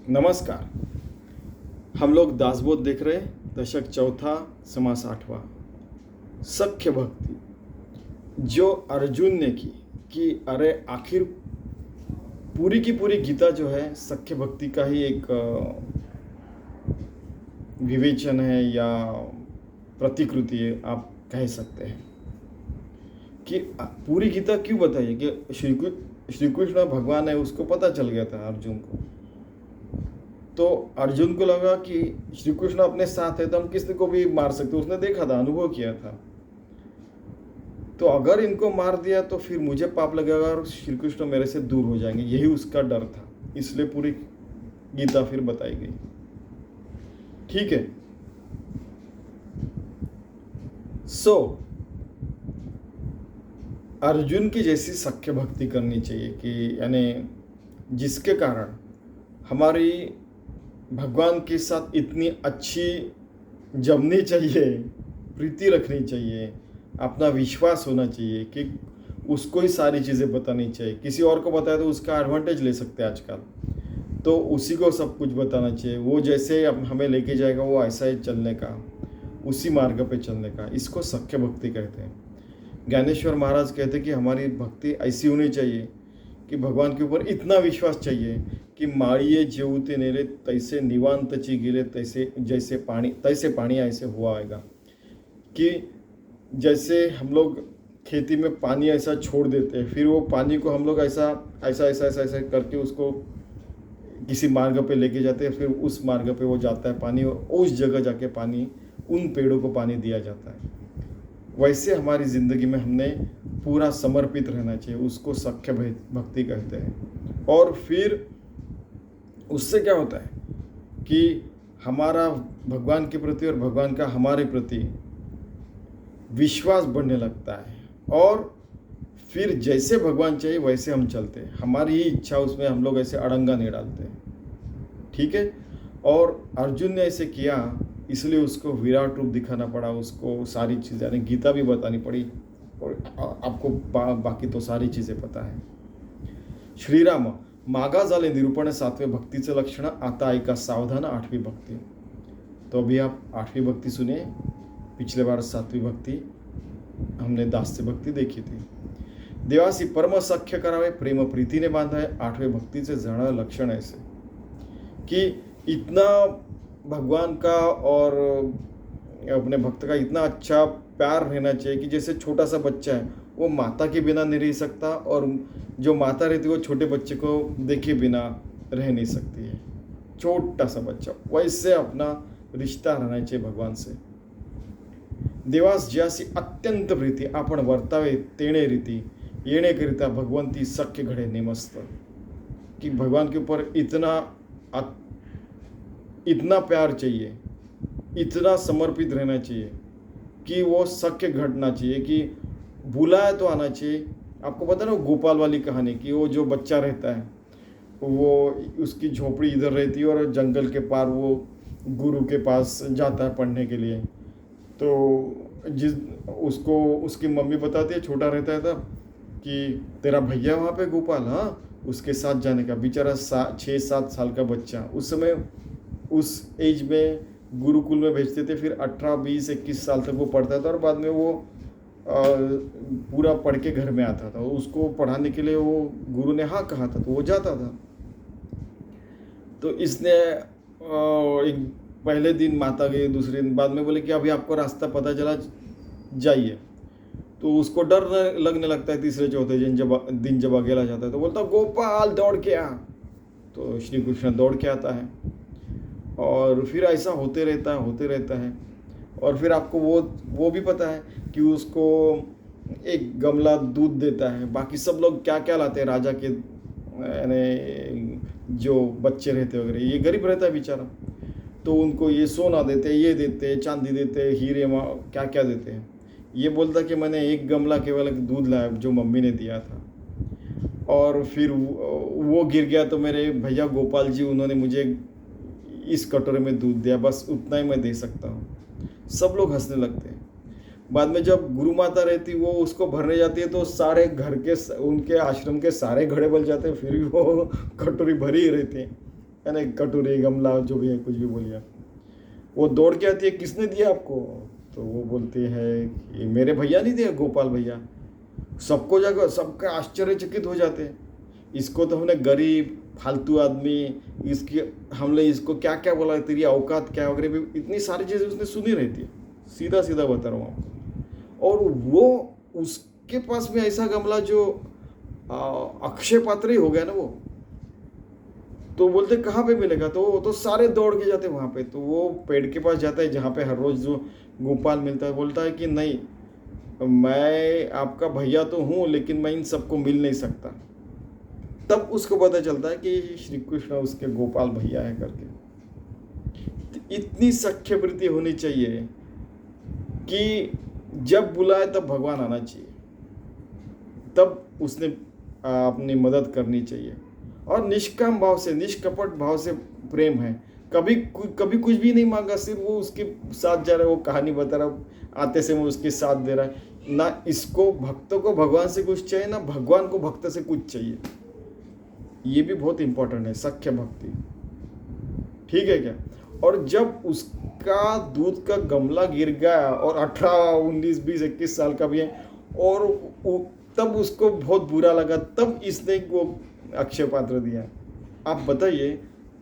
नमस्कार। हम लोग दासबोध देख रहे हैं, दशक चौथा, समास आठवां। सख्य भक्ति जो अर्जुन ने की कि अरे आखिर पूरी की पूरी गीता जो है सख्य भक्ति का ही एक विवेचन है या प्रतिकृति है, आप कह सकते हैं कि पूरी गीता क्यों बताइए कि श्री कृष्ण भगवान है, उसको पता चल गया था अर्जुन को। तो अर्जुन को लगा कि श्री कृष्ण अपने साथ है तो हम किसी को भी मार सकते, उसने देखा था, अनुभव किया था। तो अगर इनको मार दिया तो फिर मुझे पाप लगेगा और श्री कृष्ण मेरे से दूर हो जाएंगे, यही उसका डर था। इसलिए पूरी गीता फिर बताई गई। ठीक है। अर्जुन की जैसी सख्य भक्ति करनी चाहिए कि यानी जिसके कारण हमारी भगवान के साथ इतनी अच्छी जमनी चाहिए, प्रीति रखनी चाहिए, अपना विश्वास होना चाहिए कि उसको ही सारी चीज़ें बतानी चाहिए। किसी और को बताए तो उसका एडवांटेज ले सकते हैं आजकल, तो उसी को सब कुछ बताना चाहिए। वो जैसे हमें लेके जाएगा वो ऐसा ही चलने का, उसी मार्ग पे चलने का, इसको सख्य भक्ति कहते हैं। ज्ञानेश्वर महाराज कहते हैं कि हमारी भक्ति ऐसी होनी चाहिए कि भगवान के ऊपर इतना विश्वास चाहिए कि माळिये जेवते नेले तैसे निवांतची गेले तैसे जैसे पानी ऐसे हुआ आएगा। कि जैसे हम लोग खेती में पानी ऐसा छोड़ देते हैं, फिर वो पानी को हम लोग ऐसा ऐसा ऐसा ऐसा ऐसा करके उसको किसी मार्ग पे लेके जाते हैं, फिर उस मार्ग पे वो जाता है पानी, और उस जगह जाके पानी, उन पेड़ों को पानी दिया जाता है। वैसे हमारी ज़िंदगी में हमने पूरा समर्पित रहना चाहिए, उसको सख्य भक्ति कहते हैं। और फिर उससे क्या होता है कि हमारा भगवान के प्रति और भगवान का हमारे प्रति विश्वास बढ़ने लगता है, और फिर जैसे भगवान चाहिए वैसे हम चलते हैं। हमारी ही इच्छा उसमें हम लोग ऐसे अड़ंगा नहीं डालते। ठीक है। और अर्जुन ने ऐसे किया, इसलिए उसको विराट रूप दिखाना पड़ा, उसको सारी चीज़ें यानी गीता भी बतानी पड़ी, और आपको बाकी तो सारी चीज़ें पता है। श्रीराम मागा झाले निरूपण 7वें भक्तीचं लक्षण, आता ऐका सावधान 8वीं भक्ती। तो अभी आप 8वीं भक्ति सुनिए। पिछले बार 7वीं भक्ति हमने दास्य भक्ति देखी थी। देवासी परम सख्य करावे, प्रेम प्रीतीने बांधावे, 8वें भक्तीचे जण लक्षण ऐसे कि इतना भगवान का और अपने भक्त का इतना अच्छा प्यार रहना चाहिए कि जैसे छोटा सा बच्चा है वो माता के बिना नहीं रह सकता, और जो माता रहती है वो छोटे बच्चे को देखे बिना रह नहीं सकती है। छोटा सा बच्चा, वैसे अपना रिश्ता रहना चाहिए भगवान से। देवास ज्यासी अत्यंत प्रीती, आपण वर्तावे तेणे रीती, येणेकरिता भगवंती सख्य घडे नेमस्त। कि भगवान के ऊपर इतना प्यार चाहिए, इतना समर्पित रहना चाहिए कि वो सख्य घटना चाहिए, कि बुलाया तो आना चाहिए। आपको पता है ना गोपाल वाली कहानी, कि वो जो बच्चा रहता है वो उसकी झोपड़ी इधर रहती है और जंगल के पार वो गुरु के पास जाता है पढ़ने के लिए। तो उसको उसकी मम्मी बताती है, छोटा रहता है तब, कि तेरा भैया वहाँ पे गोपाल, हाँ, उसके साथ जाने का। बेचारा 6-7 साल का बच्चा, उस समय उस एज में गुरुकुल में भेजते थे, फिर 18, 20, 21 साल तक वो पढ़ता था, और बाद में वो पूरा पढ़ के घर में आता था। उसको पढ़ाने के लिए वो गुरु ने हाँ कहा था तो वो जाता था। तो इसने एक पहले दिन माता गई, दूसरे दिन बाद में बोले कि अभी आपको रास्ता पता चला, जाइए। तो उसको डर लगने लगता है तीसरे चौथे दिन जब अकेला जाता है, तो बोलता गोपाल दौड़ के आ। तो श्री कृष्ण दौड़ के आता है, और फिर ऐसा होते रहता है। और फिर आपको वो भी पता है कि उसको एक गमला दूध देता है। बाकी सब लोग क्या क्या लाते हैं, राजा के यानी जो बच्चे रहते वगैरह, ये गरीब रहता है बेचारा, तो उनको ये सोना देते, ये देते, चांदी देते, हीरे क्या क्या देते हैं। ये बोलता कि मैंने एक गमला केवल दूध लाया जो मम्मी ने दिया था, और फिर वो गिर गया तो मेरे भैया गोपाल जी उन्होंने मुझे इस कटोरे में दूध दिया, बस उतना ही मैं दे सकता हूँ। सब लोग हंसने लगते हैं। बाद में जब गुरु माता रहती वो उसको भरने जाती है, तो सारे घर के उनके आश्रम के सारे घड़े बल जाते हैं, फिर भी वो कटोरी भरी ही रहती है। है ना, कटोरी गमला जो भी है कुछ भी बोलिए। वो दौड़ के आती है, किसने दिया आपको? तो वो बोलती है कि मेरे भैया नहीं दिया, गोपाल भैया। सबको जगह सबका आश्चर्यचकित हो जाते हैं, इसको तो हमने गरीब फालतू आदमी, इसकी हमने इसको क्या क्या बोला, तेरी औकात क्या वगैरह भी इतनी सारी चीज़ें उसने सुनी रहती है, सीधा सीधा बता रहा हूँ आपको। और वो उसके पास में ऐसा गमला जो अक्षय पात्र ही हो गया ना वो। तो बोलते कहाँ पे मिलेगा? तो वो तो सारे दौड़ के जाते वहाँ पे। तो वो पेड़ के पास जाता है जहाँ पे हर रोज़ जो गोपाल मिलता है, बोलता है कि नहीं, मैं आपका भैया तो हूँ लेकिन मैं इन सबको मिल नहीं सकता। तब उसको पता चलता है कि श्री कृष्ण उसके गोपाल भैया है करके। तो इतनी सख्य प्रीति होनी चाहिए कि जब बुलाए तब भगवान आना चाहिए, तब उसने अपनी मदद करनी चाहिए। और निष्काम भाव से, निष्कपट भाव से प्रेम है। कभी कभी कुछ भी नहीं मांगा, सिर्फ वो उसके साथ जा रहा है, वो कहानी बता रहा, आते से वो उसके साथ दे रहा है। ना इसको भक्तों को भगवान से कुछ चाहिए, ना भगवान को भक्त से कुछ चाहिए। ये भी बहुत इंपॉर्टेंट है, सख्य भक्ति। ठीक है क्या? और जब उसका दूध का गमला गिर गया और 18, 19, 20, 21 साल का भी है, और तब उसको बहुत बुरा लगा, तब इसने वो अक्षय पात्र दिया। आप बताइए,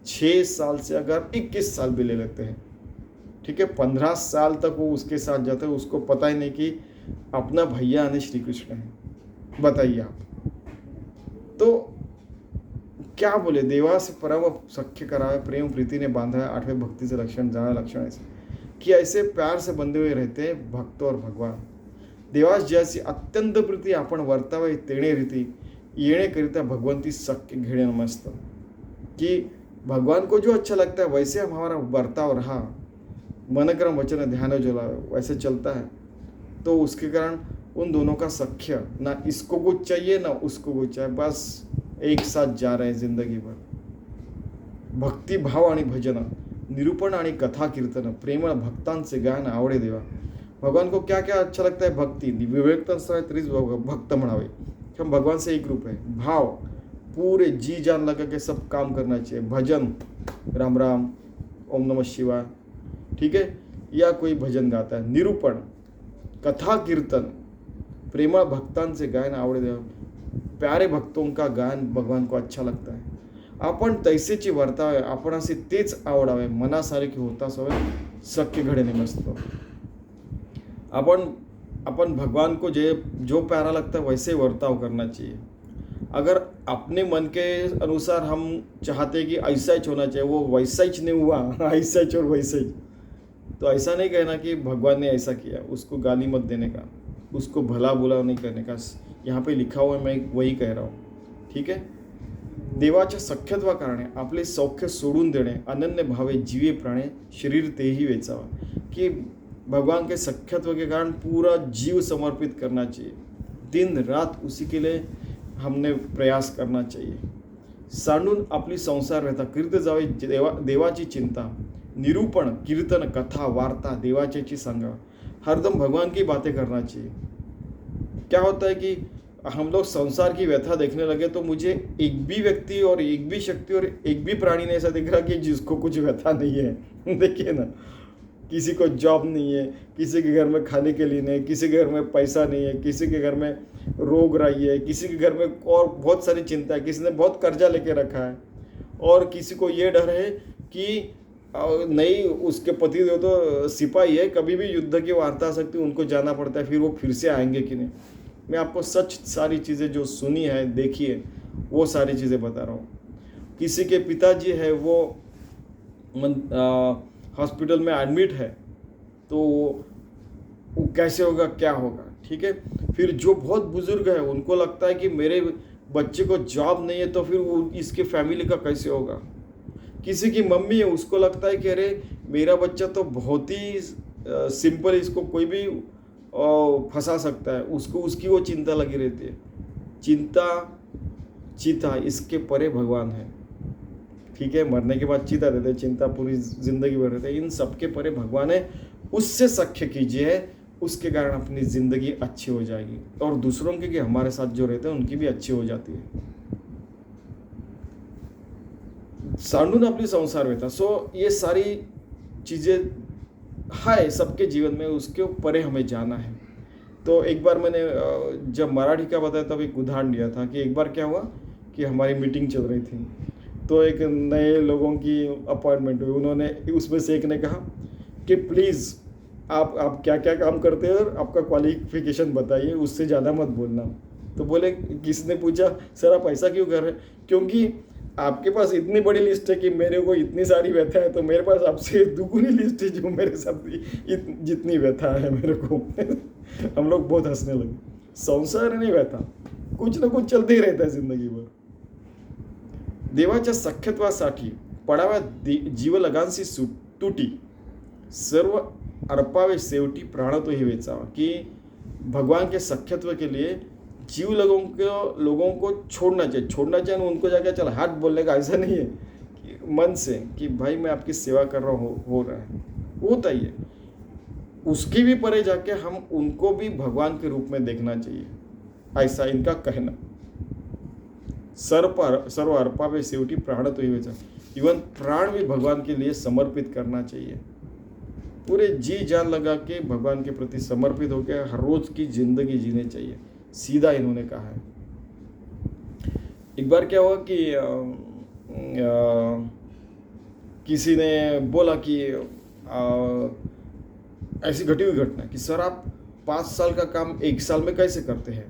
6 साल से अगर 21 साल भी ले लेते हैं, ठीक है, 15 साल तक वो उसके साथ जाता है, उसको पता ही नहीं कि अपना भैया ने श्री कृष्ण है। बताइए आप। तो क्या बोले, देवा से परम सख्य करावे, प्रेम प्रीति ने बांधा है, 8वें भक्ति से लक्षण जाना। लक्षण ऐसे कि ऐसे प्यार से बंधे हुए रहते हैं भक्त और भगवान। देवास जैसी अत्यंत प्रीती आपण वर्तावे तेणे रीती येणेकरिता भगवंती सख्य घेणे नमस्त। कि भगवान को जो अच्छा लगता है वैसे हमारा बर्ताव रहा, मन क्रम वचन ध्यान जो वैसे चलता है, तो उसके कारण उन दोनों का सख्य, ना इसको कुछ चाहिए ना उसको कुछ चाहिए, बस एक साथ जा रहे हैं जिंदगी भर। भक्ती भाव आणि भजन, निरूपण आणि कथा कीर्तन, प्रेमळ भक्तांचे गायन आवडे देवा। भगवान को क्या क्या अच्छा लगता है? भक्ति, विवेक तरीच भक्त म्हणावे। हम भगवान से एक रूप है। भाव, पूरे जी जान लगा के सब काम करना चाहिए। भजन, राम राम, ओम नमः शिवाय, ठीक है, या कोई भजन गाता है। निरूपण, कथा कीर्तन, प्रेमळ भक्तांचे गायन आवडे देवा। प्यारे भक्तों का गायन भगवान को अच्छा लगता है। आपण तैसेची वर्तावे, आपण असे तेच आवडावे, मनासारखे होताच हवे, सख्य घडे नमस्त। अपन भगवान को जो प्यारा लगता है वैसे वर्ताव करना चाहिए। अगर अपने मन के अनुसार हम चाहते हैं कि ऐसा ही होना चाहिए, वो वैसा ही नहीं हुआ, ऐसा ही और वैसा ही, तो ऐसा नहीं कहना कि भगवान ने ऐसा किया, उसको गाली मत देने का, उसको भला बुला नहीं करने का। यहाँ पे लिखा हुआ है, मैं वही कह रहा हूँ, ठीक है। देवाच्या सख्यत्वाकारणे आपले सौख्य सोडून देणे, अनन्य भावे जीवे प्राणे शरीर तेही वेचावा। कि भगवान के सख्यत्व के कारण पूरा जीव समर्पित करना चाहिए, दिन रात उसी के लिए हमने प्रयास करना चाहिए। सांडून आपली संसार व्यथा कीर्त जावे देवाची चिंता, निरूपण, कीर्तन, कथा, वार्ता देवाची सांगा, हरदम भगवान की बातें करना चाहिए। क्या होता है कि हम लोग संसार की व्यथा देखने लगे तो मुझे एक भी व्यक्ति और एक भी शक्ति और एक भी प्राणी ने ऐसा दिख रहा कि जिसको कुछ व्यथा नहीं है। देखिए ना, किसी को जॉब नहीं है, किसी के घर में खाने के लिए नहीं, किसी के घर में पैसा नहीं है, किसी के घर में रोग राई है, किसी के घर में और बहुत सारी चिंता है, किसी ने बहुत कर्जा लेके रखा है, और किसी को ये डर है कि नहीं, उसके पति देव तो सिपाही है, कभी भी युद्ध की वार्ता आ सकती है, उनको जाना पड़ता है, फिर वो फिर से आएंगे कि नहीं। मैं आपको सच सारी चीज़ें जो सुनी है, देखी है, वो सारी चीज़ें बता रहा हूँ। किसी के पिताजी है, वो हॉस्पिटल में एडमिट है, तो वो कैसे होगा, क्या होगा, ठीक है। फिर जो बहुत बुजुर्ग है, उनको लगता है कि मेरे बच्चे को जॉब नहीं है, तो फिर वो इसके फैमिली का कैसे होगा। किसी की मम्मी है, उसको लगता है कि अरे मेरा बच्चा तो बहुत ही सिंपल, इसको कोई भी फंसा सकता है, उसको उसकी वो चिंता लगी रहती है। चिंता इसके परे भगवान है, ठीक है। मरने के बाद चिंता देते, चिंता पूरी जिंदगी भर रहते, इन सबके परे भगवान है। उससे सख्य कीजिए, उसके कारण अपनी ज़िंदगी अच्छी हो जाएगी, और दूसरों की, कि हमारे साथ जो रहते हैं उनकी भी अच्छी हो जाती है। सांडून आपली संसार व्यथा. सो ये सारी चीज़ें है सबके जीवन में, उसके परे हमें जाना है. तो एक बार मैंने जब मराठी का बताया तब एक उदाहरण दिया था कि एक बार क्या हुआ कि हमारी मीटिंग चल रही थी, तो एक नए लोगों की अपॉइंटमेंट हुई. उन्होंने उसमें से एक ने कहा कि प्लीज़ आप क्या क्या काम करते हैं और आपका क्वालिफिकेशन बताइए, उससे ज़्यादा मत बोलना. तो बोले, किसने पूछा सर आप ऐसा क्यों कर रहे हैं? क्योंकि आपके पास इतनी बड़ी लिस्ट है कि मेरे को इतनी सारी व्यथा है, तो मेरे पास आपसे दुगुनी लिस्ट है जो मेरे साथ जितनी व्यथा है मेरे को. हम लोग बहुत हंसने लगे. संसार नहीं व्यथा, कुछ ना कुछ चलते ही रहता है जिंदगी भर. देवाच्या सख्यत्वासाठी पडाव्या जीव लगांसी तुटी, सर्व अर्पावे सेवटी प्राण तो ही वेचावा. कि भगवान के सख्यत्व के लिए जीव लोगों को छोड़ना चाहिए उनको जाकर चल हाथ बोलने का ऐसा नहीं है कि मन से कि भाई मैं आपकी सेवा कर रहा हूँ, हो रहा है, वो होता ही है. उसके भी परे जाके हम उनको भी भगवान के रूप में देखना चाहिए, ऐसा इनका कहना. सर्व अर्पावे सेवटी प्राण तो ही वेचा. इवन प्राण भी भगवान के लिए समर्पित करना चाहिए. पूरे जी जान लगा के भगवान के प्रति समर्पित होकर हर रोज की जिंदगी जीनी चाहिए, सीधा इन्होंने कहा है. एक बार क्या हुआ कि किसी ने बोला कि ऐसी घटी हुई घटना कि सर आप 5 साल का काम 1 साल में कैसे करते हैं?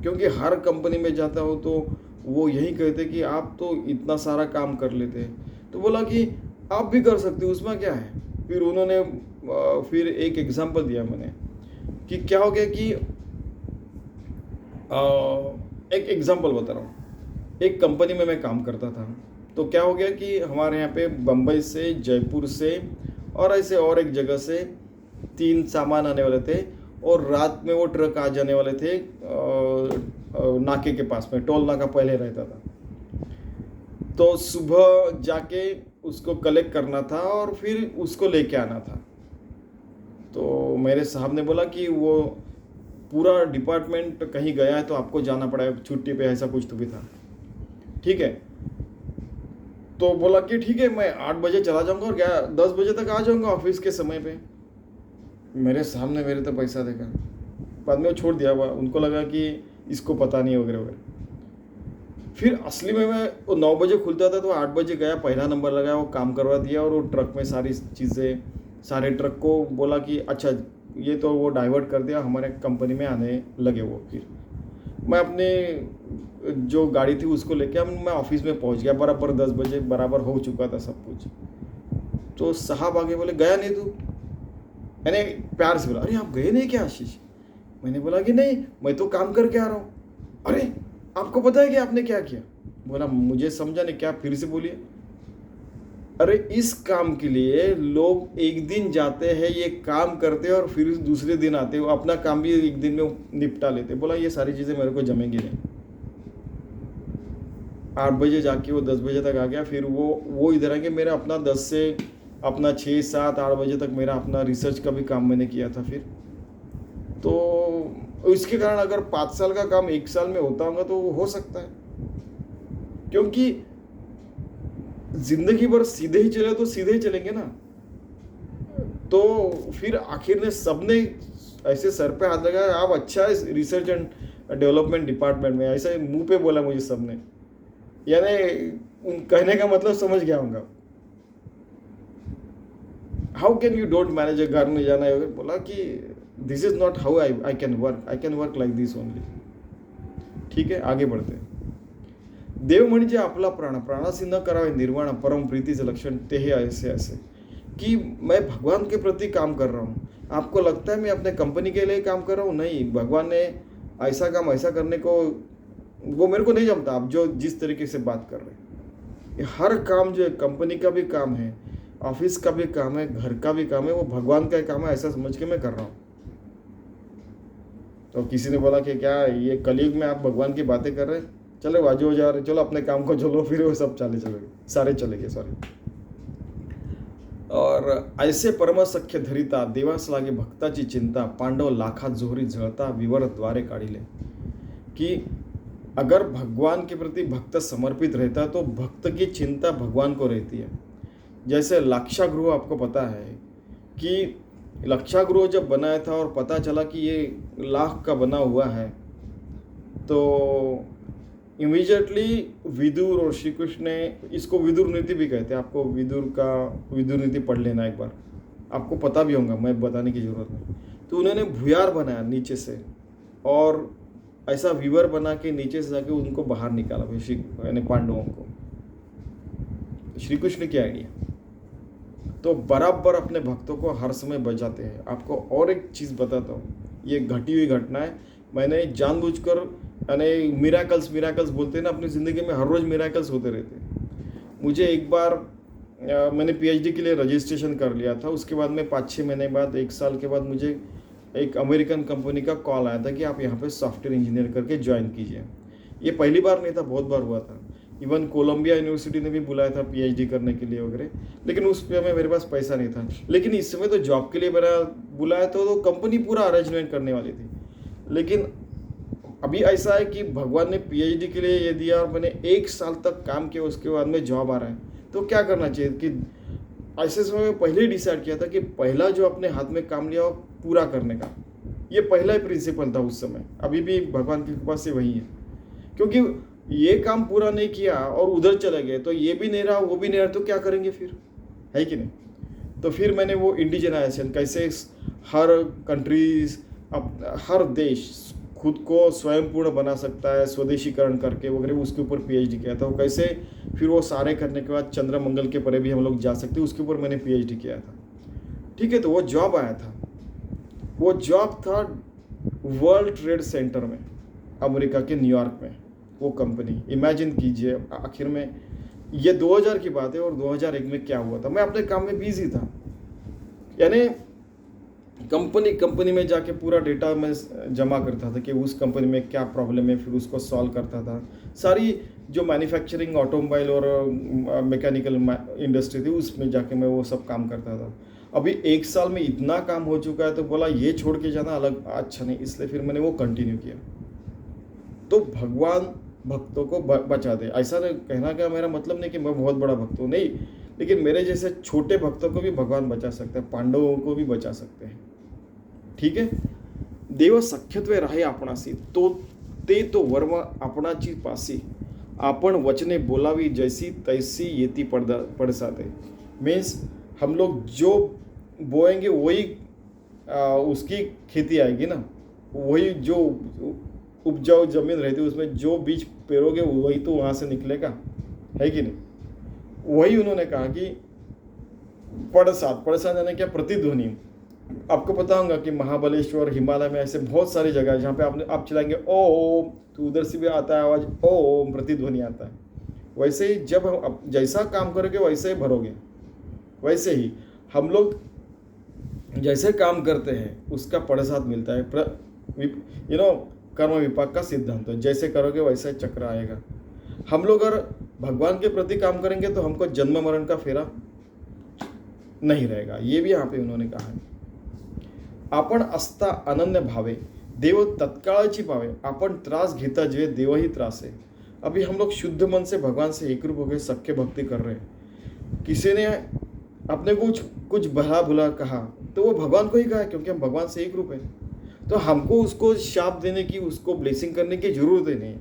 क्योंकि हर कंपनी में जाता हो तो वो यही कहते कि आप तो इतना सारा काम कर लेते हैं. तो बोला कि आप भी कर सकते हो, उसमें क्या है. फिर उन्होंने फिर एक एग्जांपल दिया मैंने कि क्या हो गया कि एक एग्जांपल बता रहा हूँ. एक कंपनी में मैं काम करता था, तो क्या हो गया कि हमारे यहाँ पे बम्बई से, जयपुर से और ऐसे और एक जगह से 3 सामान आने वाले थे और रात में वो ट्रक आ जाने वाले थे नाके के पास में. टोल नाका पहले रहता था, तो सुबह जाके उसको कलेक्ट करना था और फिर उसको लेके आना था. तो मेरे साहब ने बोला कि वो पूरा डिपार्टमेंट कहीं गया है तो आपको जाना पड़ा है छुट्टी पे, ऐसा कुछ तो भी था. ठीक है, तो बोला कि ठीक है मैं 8 बजे चला जाऊंगा और 10 बजे तक आ जाऊंगा ऑफिस के समय पे. मेरे सामने मेरे तो पैसा देखा, बाद में वो छोड़ दिया. उनको लगा कि इसको पता नहीं वगैरह वगैरह. फिर असली में मैं वो 9 बजे खुलता था तो 8 बजे गया, पहला नंबर लगाया, वो काम करवा दिया और वो ट्रक में सारी चीज़ें, सारे ट्रक को बोला कि अच्छा ये तो वो डाइवर्ट कर दिया, हमारे कंपनी में आने लगे. वो फिर मैं अपने जो गाड़ी थी उसको लेके मैं ऑफिस में पहुंच गया. बराबर 10 बजे बराबर हो चुका था सब कुछ. तो साहब आगे बोले, गया नहीं तू? मैंने प्यार से बोला, अरे आप गए नहीं क्या आशीष? मैंने बोला कि नहीं, मैं तो काम करके आ रहा हूँ. अरे आपको पता है कि आपने क्या किया? बोला मुझे समझा नहीं, क्या, फिर से बोलिए. अरे इस काम के लिए लोग एक दिन जाते हैं, ये काम करते हैं और फिर दूसरे दिन आते हैं, अपना काम भी एक दिन में निपटा लेते. बोला ये सारी चीज़ें मेरे को जमेंगी नहीं. 8 बजे जाके वो 10 बजे तक आ गया. फिर वो इधर आके मेरा अपना 10 से अपना 6, 7, 8 बजे तक मेरा अपना रिसर्च का भी काम मैंने किया था. फिर तो इसके कारण अगर 5 साल का काम 1 साल में होता होगा तो वो हो सकता है. क्योंकि जिंदगी भर सीधे ही चले तो सीधे ही चलेंगे ना. तो फिर आखिर में सबने ऐसे सर पे हाथ लगाया, आप अच्छा है रिसर्च एंड डेवलपमेंट डिपार्टमेंट में, ऐसे मुंह पे बोला मुझे सबने. यानी कहने का मतलब समझ गया होगा. How can you don't manage a, घर में जाना है. बोला कि this is not how I can work like this only. ठीक है, आगे बढ़ते हैं. देव म्हणजे आपला प्राण, प्राणासी न करावे निर्वाण, परम प्रीतीचे लक्षण ते हे ऐसे कि मैं भगवान के प्रति काम कर रहा हूँ. आपको लगता है मैं अपने कंपनी के लिए काम कर रहा हूँ? नहीं, भगवान ने ऐसा काम ऐसा करने को, वो मेरे को नहीं जमता. आप जो जिस तरीके से बात कर रहे हैं, हर काम जो है, कंपनी का भी काम है, ऑफिस का भी काम है, घर का भी काम है, वो भगवान का काम है, ऐसा समझ के मैं कर रहा हूँ. तो किसी ने बोला कि क्या ये कलयुग में आप भगवान की बातें कर रहे हैं? चलो बाजू हो जा रहे, चलो अपने काम को चलो. फिर वो सब चले गए सॉरी. और ऐसे परमसख्य धरिता, देवास लागे भक्ताची चिंता, पांडव लाखात जोहरी झळता, विवर द्वारे काढिले. की अगर भगवान के प्रति भक्त समर्पित रहता है तो भक्त की चिंता भगवान को रहती है। जैसे लाक्षागृह, आपको पता है कि लाक्षागृह जब बनाया था और पता चला कि ये लाख का बना हुआ है, तो इमीडिएटली विदुर और श्री कृष्ण ने, इसको विदुर नीति भी कहते हैं, आपको विदुर नीति पढ़ लेना एक बार, आपको पता भी होगा, मैं बताने की जरूरत नहीं। तो उन्होंने भूयार बनाया नीचे से, और ऐसा वीवर बना के नीचे से जाके उनको बाहर निकाला, यानी पांडवों को। श्री कृष्ण की आइडिया। तो बराबर अपने भक्तों को हर समय बचाते हैं। आपको और एक चीज़ बताता हूँ, ये घटी हुई घटना है, मैंने जानबूझकर, यानी मिराकल्स बोलते हैं ना, अपनी ज़िंदगी में हर रोज़ मिराकल्स होते रहते हैं। मुझे एक बार मैंने पीएचडी के लिए रजिस्ट्रेशन कर लिया था, उसके बाद में 5-6 महीने बाद, 1 साल के बाद मुझे एक अमेरिकन कंपनी का कॉल आया था कि आप यहाँ पे सॉफ्टवेयर इंजीनियर करके ज्वाइन कीजिए। ये पहली बार नहीं था, बहुत बार हुआ था। इवन कोलंबिया यूनिवर्सिटी ने भी बुलाया था पीएचडी करने के लिए वगैरह, लेकिन उस पर मेरे पास पैसा नहीं था। लेकिन इस समय तो जॉब के लिए मेरा बुलाया तो कंपनी पूरा अरेंजमेंट करने वाली थी। लेकिन अभी ऐसा है कि भगवान ने पीएचडी के लिए ये दिया और मैंने 1 साल तक काम किया, उसके बाद में जॉब आ रहा है। तो क्या करना चाहिए कि ऐसे समय में पहले ही डिसाइड किया था कि पहला जो अपने हाथ में काम लिया वो पूरा करने का, ये पहला ही प्रिंसिपल था उस समय। अभी भी भगवान की कृपा से वही है, क्योंकि ये काम पूरा नहीं किया और उधर चले गए तो ये भी नहीं रहा, वो भी नहीं रहा, तो क्या करेंगे फिर, है कि नहीं। तो फिर मैंने वो इंडिजिनाइजेशन, कैसे हर कंट्रीज, हर देश खुद को स्वयंपूर्ण बना सकता है स्वदेशीकरण करके वगैरह, उसके ऊपर पीएचडी किया था। वो कैसे फिर वो सारे करने के बाद चंद्र मंगल के परे भी हम लोग जा सकते हैं, उसके ऊपर मैंने पीएचडी किया था। ठीक है, तो वो जॉब आया था, वो जॉब था वर्ल्ड ट्रेड सेंटर में, अमेरिका के न्यूयॉर्क में वो कंपनी। इमेजिन कीजिए, आखिर में ये 2000 की बात है और 2001 में क्या हुआ था, मैं अपने काम में बिजी था। यानी कंपनी में जाके पूरा डेटा मैं जमा करता था कि उस कंपनी में क्या प्रॉब्लम है, फिर उसको सॉल्व करता था। सारी जो मैन्युफैक्चरिंग, ऑटोमोबाइल और मैकेनिकल इंडस्ट्री थी, उसमें जाके मैं वो सब काम करता था। अभी 1 साल में इतना काम हो चुका है, तो बोला ये छोड़ के जाना अलग अच्छा नहीं, इसलिए फिर मैंने वो कंटिन्यू किया। तो भगवान भक्तों को बचा दे, ऐसा कहना का मेरा मतलब नहीं कि मैं बहुत बड़ा भक्त हूँ, नहीं, लेकिन मेरे जैसे छोटे भक्तों को भी भगवान बचा सकते हैं, पांडवों को भी बचा सकते हैं। ठीक है, देव सख्यत्वे राहे आपणासी, तो ते तो वर्म आपणाची पासी, आपण वचने बोलावी जैसी तैसी येती पड़साते। मीन्स हम लोग जो बोएंगे वही उसकी खेती आएगी ना, वही जो उपजाऊ जमीन रहती है उसमें जो बीज पेरोगे वही तो वहाँ से निकलेगा, है कि नहीं। वही उन्होंने कहा कि पड़सात यानी क्या, प्रतिध्वनि। आपको पता होगा कि महाबलेश्वर, हिमालय में ऐसे बहुत सारी जगह है जहाँ पे आप चलाएंगे ओम, तो उधर से भी आता है आवाज़ ओम, प्रतिध्वनि आता है। वैसे ही जब हम जैसा काम करोगे वैसे ही भरोगे। वैसे ही हम लोग जैसे काम करते हैं उसका पड़सात मिलता है। कर्म विपाक का सिद्धांत है, जैसे करोगे वैसे चक्र आएगा। हम लोग अगर भगवान के प्रति काम करेंगे तो हमको जन्म मरण का फेरा नहीं रहेगा, ये भी यहाँ पे उन्होंने कहा है। आपण असता अनन्य भावे देव तत्काळची पावे, आपण त्रास घेता जे देव ही त्रास है। अभी हम लोग शुद्ध मन से भगवान से एक रूप हो गए, सख्य भक्ति कर रहे हैं। किसी ने अपने कुछ भला बुला कहा तो वो भगवान को ही कहा है, क्योंकि हम भगवान से एक रूप है। तो हमको उसको शाप देने की, उसको ब्लेसिंग करने की जरूरत ही नहीं।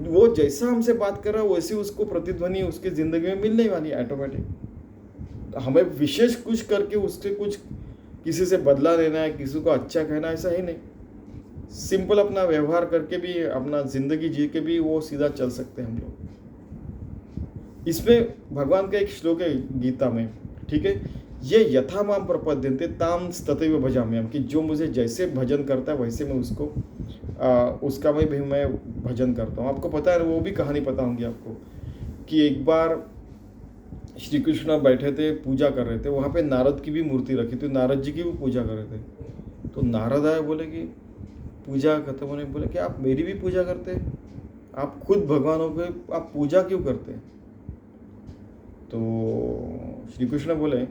वो जैसा हमसे बात कर रहा है वैसे उसको प्रतिध्वनि उसकी जिंदगी में मिलने वाली है ऑटोमेटिक। तो हमें विशेष कुछ करके उससे कुछ किसी से बदला लेना है, किसी को अच्छा कहना, ऐसा ही नहीं। सिंपल अपना व्यवहार करके भी, अपना जिंदगी जी के भी वो सीधा चल सकते हैं हम लोग। इसमें भगवान का एक श्लोक है गीता में, ठीक है, ये यथा माम प्रपद्यन्ते ताम तथैव भजाम्यहम्, कि जो मुझे जैसे भजन करता है वैसे मैं उसको उसका भी मैं भजन करता हूँ। आपको पता है, वो भी कहानी पता होंगी आपको, कि एक बार श्री कृष्ण बैठे थे, पूजा कर रहे थे, वहाँ पे नारद की भी मूर्ति रखी थी, नारद जी की भी पूजा कर रहे थे। तो नारद आए, बोले कि पूजा खत्म होने, बोले कि आप मेरी भी पूजा करते हैं, आप खुद भगवान हो गए, आप पूजा क्यों करते हैं। तो श्री कृष्ण बोले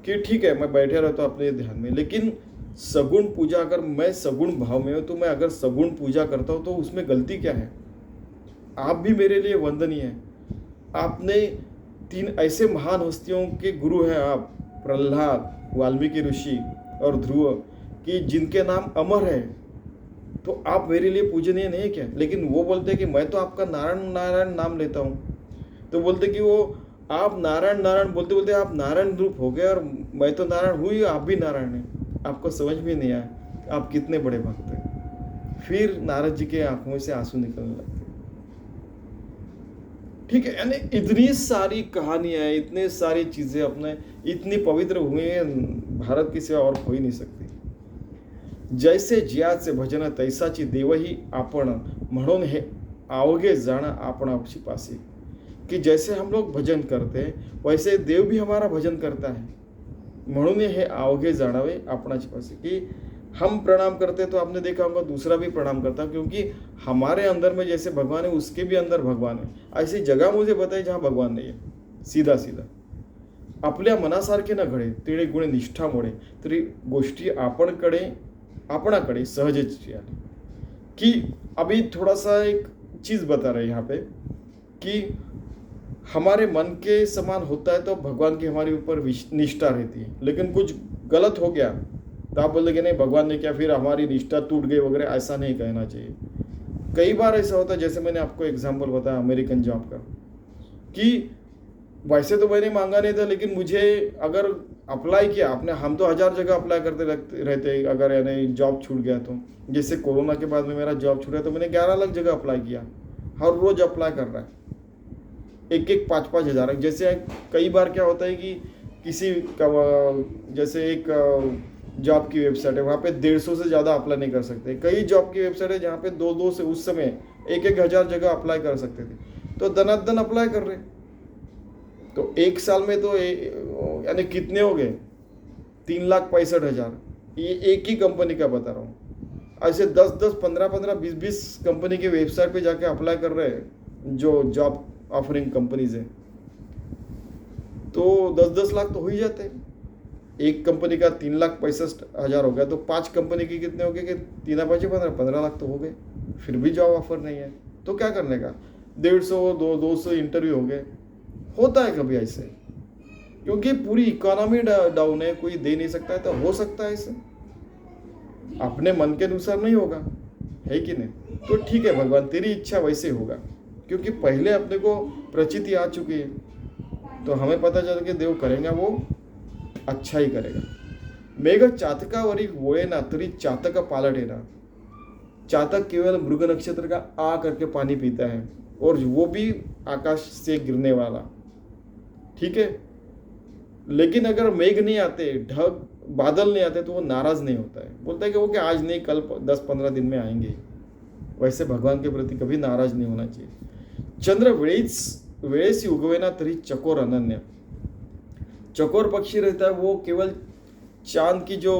कि ठीक है, मैं बैठे रहता हूँ अपने ध्यान में, लेकिन सगुण पूजा, अगर मैं सगुण भाव में हूँ तो मैं अगर सगुण पूजा करता हूँ तो उसमें गलती क्या है? आप भी मेरे लिए वंदनीय हैं। आपने 3 ऐसे महान हस्तियों के गुरु हैं आप, प्रहलाद, वाल्मीकि ऋषि और ध्रुव, कि जिनके नाम अमर है, तो आप मेरे लिए पूजनीय नहीं क्या? लेकिन वो बोलते हैं कि मैं तो आपका नारायण नारायण नाम लेता हूँ। तो बोलते कि वो आप नारायण नारायण बोलते बोलते आप नारायण रूप हो गए, और मैं तो नारायण हुई, आप भी नारायण हैं। आपको समझ में नहीं आया आप कितने बड़े भक्त हैं। फिर नारद जी के आंखों से आंसू निकलने लगते। ठीक है, यानी इतनी सारी कहानियां, इतने सारी चीजें, अपने इतनी पवित्र भूमि में भारत की सेवा और हो ही नहीं सकती। जैसे जियाचे भजन तैसाची देवही आपण, म्हणून हे आवगे जाण आपणाशी पासी। कि जैसे हम लोग भजन करते हैं वैसे देव भी हमारा भजन करता है, म्हणून हे आवगे जाणावे आपणाशी पासी। कि हम प्रणाम करते तो आपने देखा होगा दूसरा भी प्रणाम करता, क्योंकि हमारे अंदर में जैसे भगवान है उसके भी अंदर भगवान है। ऐसी जगह मुझे बताई जहाँ भगवान नहीं है। सीधा सीधा आपल्या मनासारखे न घडे तिळे गुणे निष्ठामुळे तरी गोष्टी आपणाकडे सहजच आली। कि अभी थोड़ा सा एक चीज बता रहे यहाँ पे कि हमारे मन के समान होता है तो भगवान की हमारे ऊपर निष्ठा रहती है, लेकिन कुछ गलत हो गया तो आप बोल कि नहीं भगवान ने क्या, फिर हमारी निष्ठा टूट गई वगैरह, ऐसा नहीं कहना चाहिए। कई बार ऐसा होता है, जैसे मैंने आपको एग्जांपल बताया अमेरिकन जॉब का, कि वैसे तो मैंने मांगा नहीं था, लेकिन मुझे अगर अप्लाई किया आपने, हम तो 1000 जगह अप्लाई करते रहते, अगर यानी जॉब छूट गया तो, जैसे कोरोना के बाद में मेरा जॉब छूटा तो मैंने 11 लाख जगह अप्लाई किया, हर रोज अप्लाई कर रहा है, एक 5-5 हज़ार। जैसे कई बार क्या होता है कि किसी का, जैसे एक जॉब की वेबसाइट है, वहाँ पे 150 से ज़्यादा अप्लाई नहीं कर सकते। कई जॉब की वेबसाइट है जहाँ पे 2-2 से, उस समय 1-1 हज़ार जगह अप्लाई कर सकते थे, तो दनादन अप्लाई कर रहे। तो एक साल में तो यानी कितने हो गए, 3,65,000। ये एक ही कंपनी का बता रहा हूँ। ऐसे 10-10, 15-15, 20-20 कंपनी के वेबसाइट पे जाके अप्लाई कर रहे हैं जो जॉब ऑफरिंग कंपनीज है, तो 10-10 लाख तो हो ही जाते हैं। एक कंपनी का 3,65,000 हो गया, तो 5 कंपनी की कितने हो गए कि 3-5-15 लाख तो हो गए। फिर भी जॉब ऑफर नहीं है तो क्या करने का, 150-200 इंटरव्यू हो गए। होता है कभी ऐसे, क्योंकि पूरी इकोनॉमी डाउन है, कोई दे नहीं सकता है, तो हो सकता है ऐसे, अपने मन के अनुसार नहीं होगा, है कि नहीं? तो ठीक है भगवान तेरी इच्छा वैसे होगा, क्योंकि पहले अपने को प्रचिति आ चुकी है, तो हमें पता चल के देव करेगा वो अच्छा ही करेगा। मेघ चातकावरी वोळे ना तरी चातक पालटे ना। चातक केवल मृग नक्षत्र का आ करके पानी पीता है, और वो भी आकाश से गिरने वाला, ठीक है। लेकिन अगर मेघ नहीं आते, ढग बादल नहीं आते, तो वो नाराज नहीं होता है, बोलता है कि वो कि आज नहीं कल 10-15 दिन में आएंगे। वैसे भगवान के प्रति कभी नाराज नहीं होना चाहिए। चंद्र वेळेसी उगवेना तरी चकोर अनन्य। चकोर पक्षी रहता है, वो केवल चांद की जो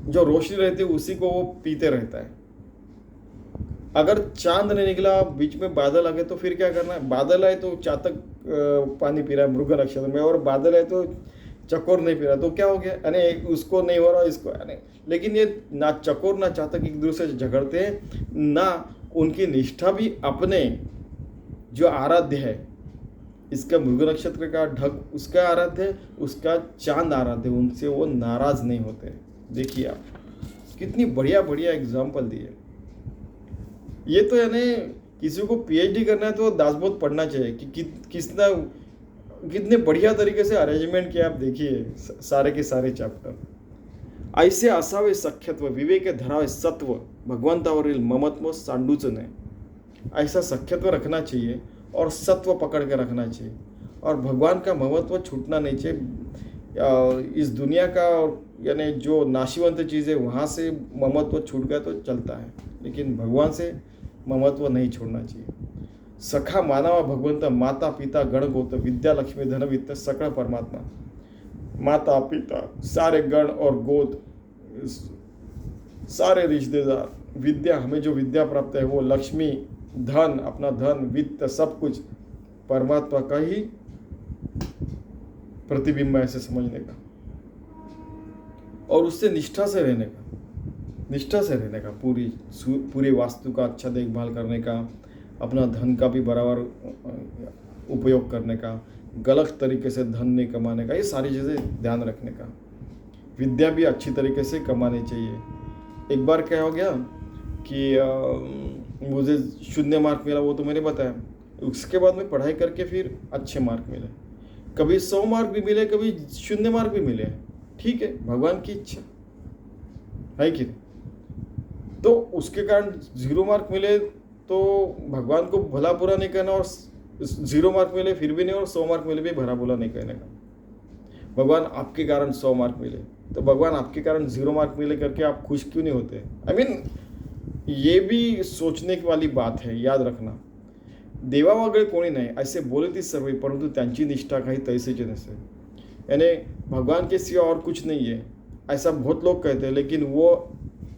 रोशनी रहती है उसी को वो पीते रहता है। अगर चांद नहीं निकला, बीच में बादल आ गए, तो फिर क्या करना है? बादल आए तो चातक पानी पी रहा है मृग नक्षत्र में, और बादल है तो चकोर नहीं पी रहा, तो क्या हो गया? यानी उसको नहीं हो रहा, इसको यानी। लेकिन ये ना चकोर ना चातक एक दूसरे से झगड़ते हैं, ना उनकी निष्ठा भी अपने जो आराध्य है, इसका मृग नक्षत्र का ढग उसका आराध्य है, उसका चांद आराध्य, उनसे वो नाराज नहीं होते। देखिए आप कितनी बढ़िया बढ़िया एग्जाम्पल दिए। ये तो यानी किसी को पीएचडी करना है तो दासबोध पढ़ना चाहिए कि कितने बढ़िया तरीके से अरेंजमेंट किया। आप देखिए सारे के सारे चॅप्टर। ऐसे असावे सख्यत्व, विवेक धरावे सत्व, भगवंतावरील ममत्व सांडूच नहीं। ऐसा सख्यत्व रखना चाहिए और सत्व पकड़ के रखना चाहिए, और भगवान का ममत्व छूटना नहीं चाहिए। इस दुनिया का और यानी जो नाशीवंत चीज़ें वहाँ से ममत्व छूट गया तो चलता है, लेकिन भगवान से ममत्व नहीं छोड़ना चाहिए। सखा मानावा भगवंत, माता पिता गण गोत, विद्या लक्ष्मी धन वित्त सकल परमात्मा। माता पिता सारे गण और गोत, सारे रिश्तेदार, विद्या, हमें जो विद्या प्राप्त है वो लक्ष्मी, धन, अपना धन, वित्त, सब कुछ परमात्मा का ही प्रतिबिंब है, ऐसे समझने का। और उससे निष्ठा से रहने का, पूरी वास्तु का अच्छा देखभाल करने का, अपना धन का भी बराबर उपयोग करने का, गलत तरीके से धन नहीं कमाने का, ये सारी चीज़ें ध्यान रखने का। विद्या भी अच्छी तरीके से कमानी चाहिए। एक बार क्या हो गया कि मुझे 0 मार्क मिला, वो तो मैंने बताया। उसके बाद में पढ़ाई करके फिर अच्छे मार्क मिले, कभी 100 मार्क भी मिले, कभी 0 मार्क भी मिले। ठीक है, भगवान की इच्छा है कि नहीं? तो उसके कारण 0 मार्क मिले तो भगवान को भला बुरा नहीं कहना, और 0 मार्क मिले फिर भी नहीं, और 100 मार्क मिले भी भला बुरा नहीं कहने का। भगवान आपके कारण 100 मार्क मिले, तो भगवान आपके कारण 0 मार्क मिले करके आप खुश क्यों नहीं होते? आई मीन ये भी सोचने वाली बात है, याद रखना। देवा वगैरे कोणी नाही ऐसे बोले ती सर्व, परंतु त्यांची निष्ठा काही तैसेची नसे, यानी भगवान के सिवा और कुछ नहीं है, ऐसा बहुत लोग कहते हैं, लेकिन वो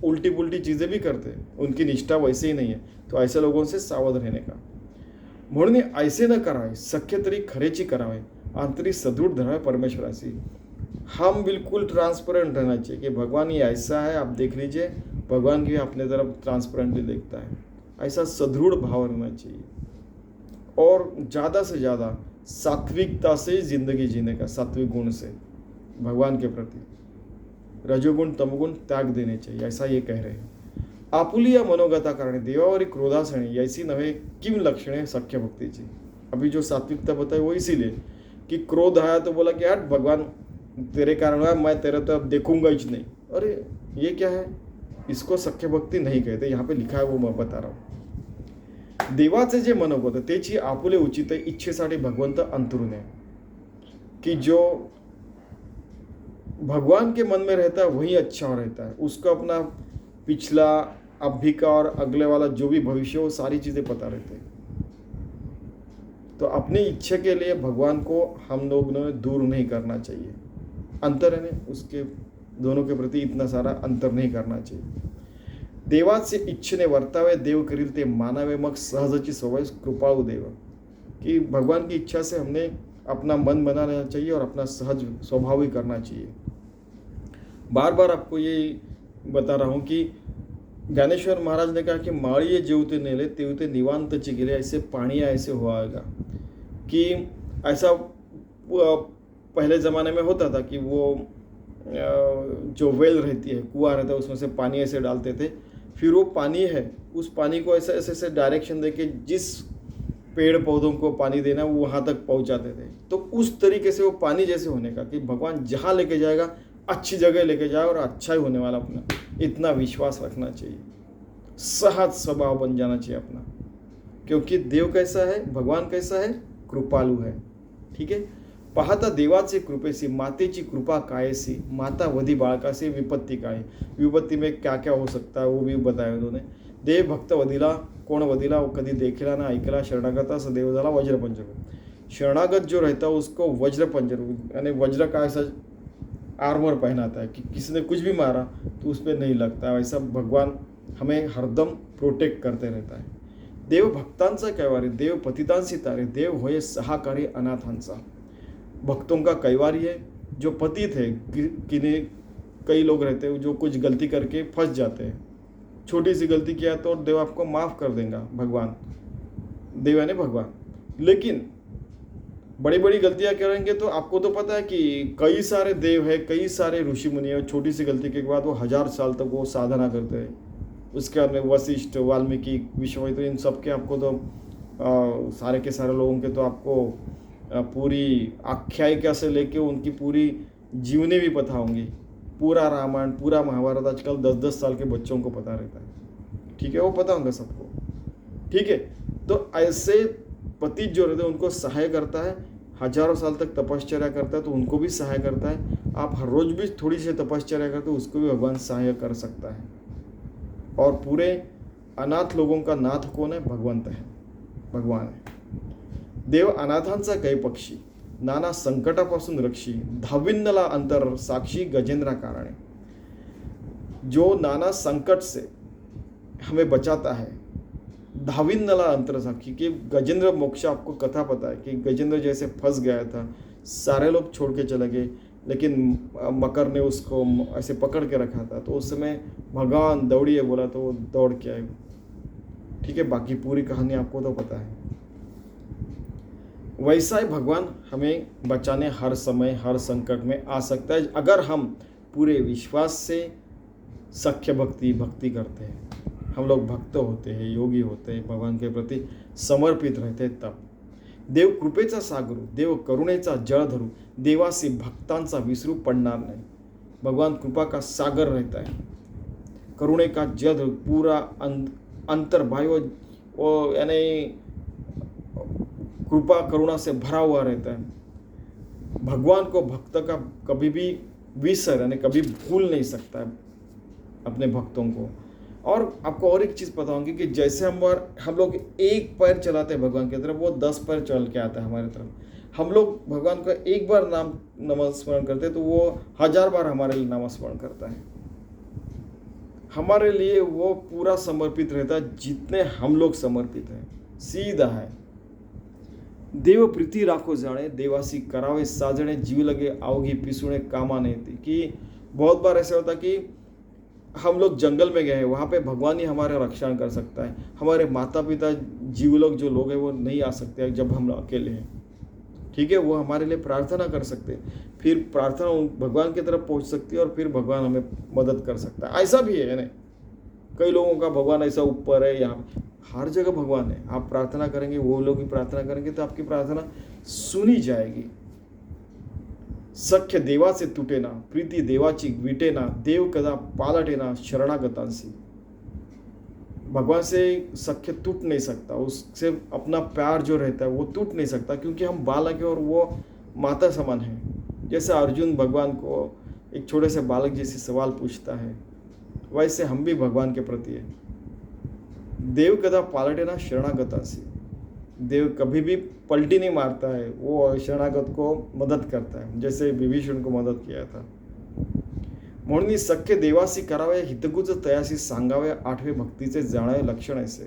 उल्टी पुल्टी चीज़ें भी करते हैं, उनकी निष्ठा वैसे ही नहीं है। तो ऐसे लोगों से सावध रहने का। म्हणून ऐसे न करावे, शक्य तरी खरेची करावे, आंतरिक सदृढ़ धरावे परमेश्वराशी। हम बिल्कुल ट्रांसपेरेंट रहना चाहिए कि भगवान ये ऐसा है, आप देख लीजिए, भगवान भी अपने तरफ ट्रांसपेरेंटली देखता है। ऐसा सदृढ़ भाव रहना चाहिए, और ज़्यादा से ज़्यादा सात्विकता से ज़िंदगी जीने का, सात्विक गुण से भगवान के प्रति। रजोगुण तमोगुण त्याग देने चाहिए, ऐसा ये कह रहे हैं। आपुलिया मनोगता कारणे देवावरी क्रोधासणे ऐसी नवे किम लक्षणे सख्य भक्तीची। अभी जो सात्विकता बताई वो इसीलिए कि क्रोध आया तो बोला कि यार भगवान तेरे कारण हुआ, मैं तेरे तो अब देखूंगा ही नहीं। अरे ये क्या है? इसको सख्य भक्ती नहीं कहते, यहाँ पे लिखा है वो मैं बता रहा हूँ। देवाचे जे मनोगत त्याची आपुले उचित इच्छेसाठी भगवंत अंतरून आहे, कि जो भगवान के मन में रहता है वही अच्छा रहता है। उसको अपना पिछला, अभी का और अगले वाला जो भी भविष्य, वो सारी चीज़ें पता रहते हैं। तो अपनी इच्छा के लिए भगवान को हम लोग ने दूर नहीं करना चाहिए। अंतर है, उसके दोनों के प्रति इतना सारा अंतर नहीं करना चाहिए। देवाचे इच्छेने वर्तावे, देव करील ते मानावे, मग सहजची सवय कृपाळू देव। कि भगवान की इच्छा से हमने अपना मन बनाना चाहिए और अपना सहज स्वभाव ही करना चाहिए। बार बार आपको ये बता रहा हूँ कि ज्ञानेश्वर महाराज ने कहा कि माळिये जेवते नेले तेवते निवांतची गेले, ऐसे पानी ऐसे होगा। कि ऐसा पहले ज़माने में होता था कि वो जो वेल रहती है, कुआं रहता है, उसमें से पानी ऐसे डालते थे, फिर वो पानी है, उस पानी को ऐसे ऐसे डायरेक्शन देके जिस पेड़ पौधों को पानी देना वो वहाँ तक पहुँचाते थे। तो उस तरीके से वो पानी जैसे होने का कि भगवान जहाँ लेके जाएगा अच्छी जगह लेके जाए और अच्छा ही होने वाला, अपना इतना विश्वास रखना चाहिए, सहज स्वभाव बन जाना चाहिए अपना। क्योंकि देव कैसा है, भगवान कैसा है, कृपालू है। ठीक है, पाहता देवाचे कृपेसी मातेची कृपा कायसी, माता वधी बाळकासी विपत्ती काय। विपत्ती में क्या क्या हो सकता है वो भी बताया उन्होंने। देव भक्त वधीला, कोण वधीला कधी देखला ना ऐकला, शरणागता सदैव झाला वज्रपंजर। शरणागत जो रहता है उसको वज्रपंजर, यानी वज्र का ऐसा आर्मर पहनाता है कि किसी ने कुछ भी मारा तो उस पर नहीं लगता। वैसा भगवान हमें हरदम प्रोटेक्ट करते रहता है। देव भक्तांचा कैवारी, देव पतितांसी तारे, देव होय सहाकारी अनाथांचा। भक्तों का कैवारी है, जो पतित है, किन्हें कई लोग रहते हैं जो कुछ गलती करके फंस जाते हैं, छोटी सी गलती किया तो देव आपको माफ़ कर देगा, भगवान, देव यानी भगवान। लेकिन बड़ी बड़ी गलतियां करेंगे तो आपको तो पता है कि कई सारे देव है, कई सारे ऋषि मुनि है, छोटी सी गलती के बाद वो 1000 साल तक वो साधना करते हैं। उसके बाद में वशिष्ठ, वाल्मीकि, विश्वामित्र, इन सब के आपको तो सारे के सारे लोगों के तो आपको पूरी आख्यायिका से लेके उनकी पूरी जीवनी भी पता होंगी। पूरा रामायण, पूरा महाभारत आजकल 10-10 साल के बच्चों को पता रहता है। ठीक है, वो पता होगा सबको। ठीक है, तो ऐसे पति जो रहते हैं उनको सहाय करता है, हजारों साल तक तपश्चर्या करता है तो उनको भी सहाय करता है। आप हर रोज भी थोड़ी सी तपश्चर्या करते हो उसको भी भगवान सहाय कर सकता है। और पूरे अनाथ लोगों का नाथ कौन है? भगवंत है, भगवान है। देव अनाथांचा कै पक्षी, नाना संकटापासून रक्षी, धाविन्नला अंतर साक्षी गजेंद्रा कारणे। जो नाना संकट से हमें बचाता है, धाविन्नला अंतर साक्षी। कि गजेंद्र मोक्ष, आपको कथा पता है कि गजेंद्र जैसे फंस गया था, सारे लोग छोड़ के चले गए, लेकिन मकर ने उसको ऐसे पकड़ के रखा था। तो उस समय भगवान दौड़िए बोला तो वो दौड़ के आए। ठीक है, बाकी पूरी कहानी आपको तो पता है। वैसा ही भगवान हमें बचाने हर समय हर संकट में आ सकता है, अगर हम पूरे विश्वास से सख्य भक्ति करते हैं। हम लोग भक्त होते हैं, योगी होते हैं, भगवान के प्रति समर्पित रहते हैं। तब देव कृपेचा सागरू, देव करुणेचा जळधरू, देवासी भक्तांचा विसरू पडणार नहीं। भगवान कृपा का सागर रहता है, करुणे का जल पूरा अंतर्बाह्य वो यानी कृपा करुणा से भरा हुआ रहता है। भगवान को भक्त का कभी भी विसर यानी कभी भूल नहीं सकता है अपने भक्तों को। और आपको और एक चीज़ बताऊंगी कि जैसे हम लोग एक पैर चलाते हैं भगवान की तरफ, वो 10 पैर चल के आता है हमारी तरफ। हम लोग भगवान का एक बार नामस्मरण करते हैं तो वो 1000 बार हमारे लिए नामस्मरण करता है। हमारे लिए वो पूरा समर्पित रहता है जितने हम लोग समर्पित हैं। सीधा है, देव प्रीति राखो जाने, देवासी करावे साजणे, जीव लगे आवगी पिसुणे कामा नहीं थी। कि बहुत बार ऐसा होता कि हम लोग जंगल में गए हैं, वहाँ पे भगवान ही हमारा रक्षण कर सकता है। हमारे माता पिता जीव लोग जो लोग हैं वो नहीं आ सकते जब हम अकेले हैं। ठीक है, वो हमारे लिए प्रार्थना कर सकते हैं, फिर प्रार्थना भगवान की तरफ पहुँच सकती है और फिर भगवान हमें मदद कर सकता है। ऐसा भी है ना, कई लोगों का भगवान ऐसा ऊपर है, यहाँ हर जगह भगवान है। आप प्रार्थना करेंगे, वो लोग भी प्रार्थना करेंगे तो आपकी प्रार्थना सुनी जाएगी। सख्य देवाचे तुटेना, प्रीती देवाची विटेना, देव कदा पालटेना शरणागतांसी। भगवान से सख्य टूट नहीं सकता, उससे अपना प्यार जो रहता है वो टूट नहीं सकता, क्योंकि हम बालक हैं और वो माता समान है। जैसे अर्जुन भगवान को एक छोटे से बालक जैसे सवाल पूछता है, वैसे हम भी भगवान के प्रति है। देव कदा पालटेना शरणागतांसी, देव कभी भी पलटी नहीं मारता है, वो शरणागत को मदद करता है, जैसे विभीषण को मदद किया था। म्हणून सख्य देवासी करावे, हितगुज तयासी सांगावे, 8वें भक्तीचे जाणावे लक्षण ऐसे।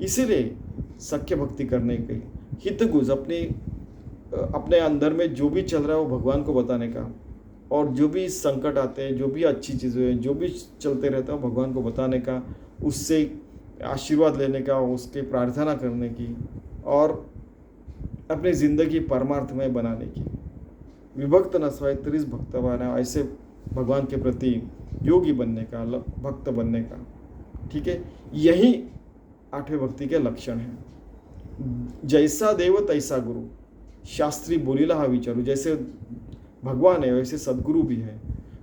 इसीलिए सख्य भक्ति करने के हितगुज अपने अंदर में जो भी चल रहा है वो भगवान को बताने का, और जो भी संकट आते हैं, जो भी अच्छी चीज़ें हैं, जो भी चलते रहता है भगवान को बताने का, उससे आशीर्वाद लेने का, उसके प्रार्थना करने की, और अपनी ज़िंदगी परमार्थमय बनाने की। विभक्त नसवाए तरीच भक्त बना, ऐसे भगवान के प्रति योगी बनने का, भक्त बनने का। ठीक है, यही 8वें भक्ति के लक्षण हैं। जैसा देव तैसा गुरु, शास्त्री बोलीला हा विचारू। जैसे भगवान है वैसे सद्गुरु भी है,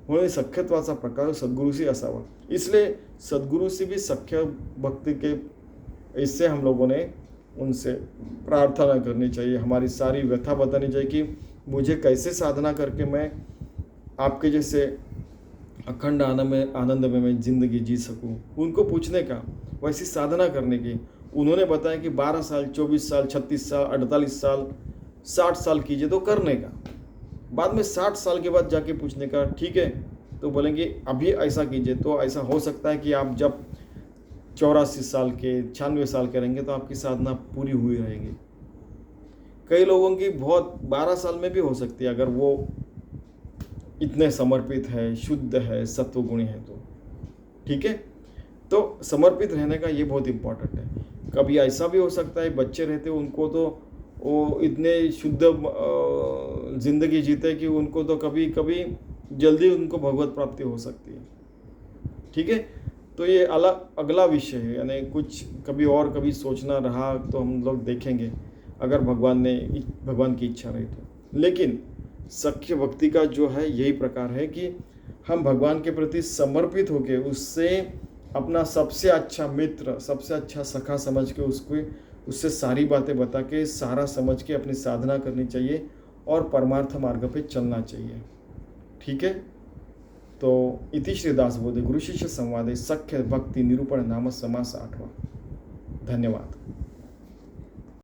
म्हणून सख्यत्वाचा प्रकार सद्गुरुशी असावा। इसलिए सद्गुरु से भी सख्य भक्ति के, इससे हम लोगों ने उनसे प्रार्थना करनी चाहिए, हमारी सारी व्यथा बतानी चाहिए कि मुझे कैसे साधना करके मैं आपके जैसे अखंड आनंद में मैं ज़िंदगी जी सकूं। उनको पूछने का, वैसी साधना करने की। उन्होंने बताया कि 12 साल, 24 साल, 36 साल, 48 साल, 60 साल कीजिए तो करने का। बाद में 60 साल के बाद जाके पूछने का, ठीक है तो बोलेंगे अभी ऐसा कीजिए। तो ऐसा हो सकता है कि आप जब 84 साल के, 96 साल के रहेंगे तो आपकी साधना पूरी हुई रहेगी। कई लोगों की बहुत 12 साल में भी हो सकती है, अगर वो इतने समर्पित है, शुद्ध है, सत्वगुणी है तो। ठीक है, तो समर्पित रहने का ये बहुत इम्पोर्टेंट है। कभी ऐसा भी हो सकता है बच्चे रहते उनको तो वो इतने शुद्ध जिंदगी जीते कि उनको तो कभी कभी जल्दी उनको भगवत प्राप्ति हो सकती है। ठीक है, तो ये अगला विषय है, यानी कुछ कभी और कभी सोचना रहा तो हम लोग देखेंगे, अगर भगवान की इच्छा रही तो। लेकिन सख्य भक्ति का जो है यही प्रकार है कि हम भगवान के प्रति समर्पित होकर उससे अपना सबसे अच्छा मित्र, सबसे अच्छा सखा समझ के उससे सारी बातें बता के, सारा समझ के अपनी साधना करनी चाहिए और परमार्थ मार्ग पे चलना चाहिए। ठीक है, तो इति श्री दासबोधे गुरु शिष्य संवादे सख्य भक्ति निरूपण नाम समास 8वां। धन्यवाद।